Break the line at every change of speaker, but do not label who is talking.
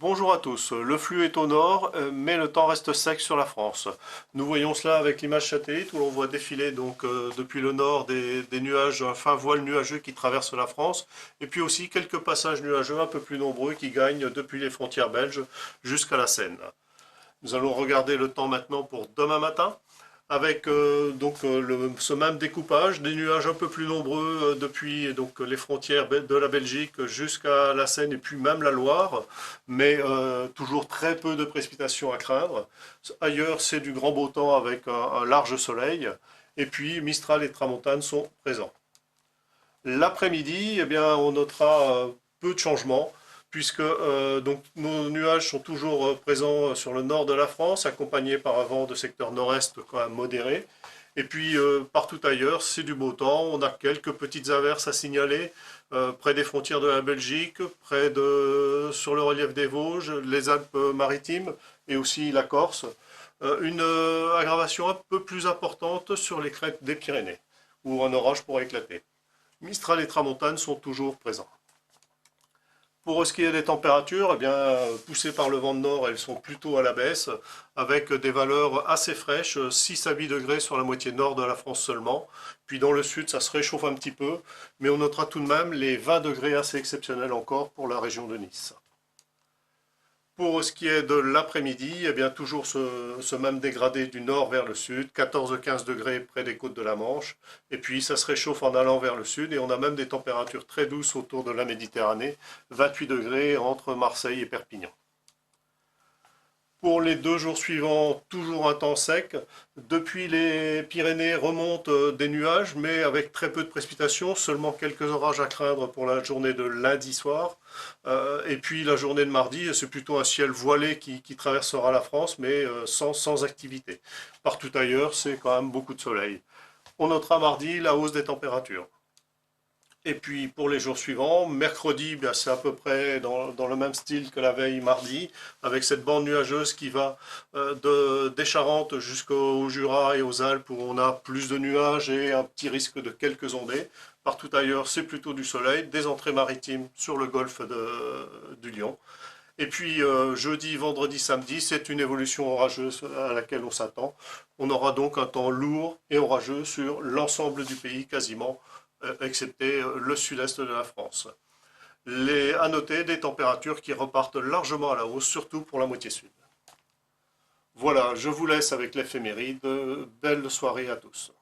Bonjour à tous, le flux est au nord, mais le temps reste sec sur la France. Nous voyons cela avec l'image satellite où l'on voit défiler depuis le nord des nuages, un fin voile nuageux qui traverse la France, et puis aussi quelques passages nuageux un peu plus nombreux qui gagnent depuis les frontières belges jusqu'à la Seine. Nous allons regarder le temps maintenant pour demain matin, avec ce même découpage, des nuages un peu plus nombreux depuis les frontières de la Belgique jusqu'à la Seine et puis même la Loire, mais toujours très peu de précipitations à craindre. Ailleurs, c'est du grand beau temps avec un large soleil, et puis Mistral et Tramontane sont présents. L'après-midi, eh bien, on notera peu de changements, puisque nos nuages sont toujours présents sur le nord de la France, accompagnés par un vent de secteur nord-est quand même modéré. Et puis partout ailleurs, c'est du beau temps. On a quelques petites averses à signaler près des frontières de la Belgique, sur le relief des Vosges, les Alpes-Maritimes et aussi la Corse. Une aggravation un peu plus importante sur les crêtes des Pyrénées, où un orage pourrait éclater. Mistral et Tramontane sont toujours présents. Pour ce qui est des températures, eh bien, poussées par le vent de nord, elles sont plutôt à la baisse, avec des valeurs assez fraîches, 6 à 8 degrés sur la moitié nord de la France seulement. Puis dans le sud, ça se réchauffe un petit peu, mais on notera tout de même les 20 degrés assez exceptionnels encore pour la région de Nice. Pour ce qui est de l'après-midi, eh bien toujours ce même dégradé du nord vers le sud, 14-15 degrés près des côtes de la Manche, et puis ça se réchauffe en allant vers le sud, et on a même des températures très douces autour de la Méditerranée, 28 degrés entre Marseille et Perpignan. Pour les 2 jours suivants, toujours un temps sec. Depuis les Pyrénées remontent des nuages, mais avec très peu de précipitations, seulement quelques orages à craindre pour la journée de lundi soir. Et puis la journée de mardi, c'est plutôt un ciel voilé qui traversera la France, mais sans activité. Partout ailleurs, c'est quand même beaucoup de soleil. On notera mardi la hausse des températures. Et puis pour les jours suivants, mercredi, c'est à peu près dans le même style que la veille mardi, avec cette bande nuageuse qui va des Charentes jusqu'au Jura et aux Alpes où on a plus de nuages et un petit risque de quelques ondées. Partout ailleurs, c'est plutôt du soleil, des entrées maritimes sur le golfe du Lion. Et puis jeudi, vendredi, samedi, c'est une évolution orageuse à laquelle on s'attend. On aura donc un temps lourd et orageux sur l'ensemble du pays quasiment, excepté le sud-est de la France. À noter des températures qui repartent largement à la hausse, surtout pour la moitié sud. Voilà, je vous laisse avec l'éphéméride. Belle soirée à tous.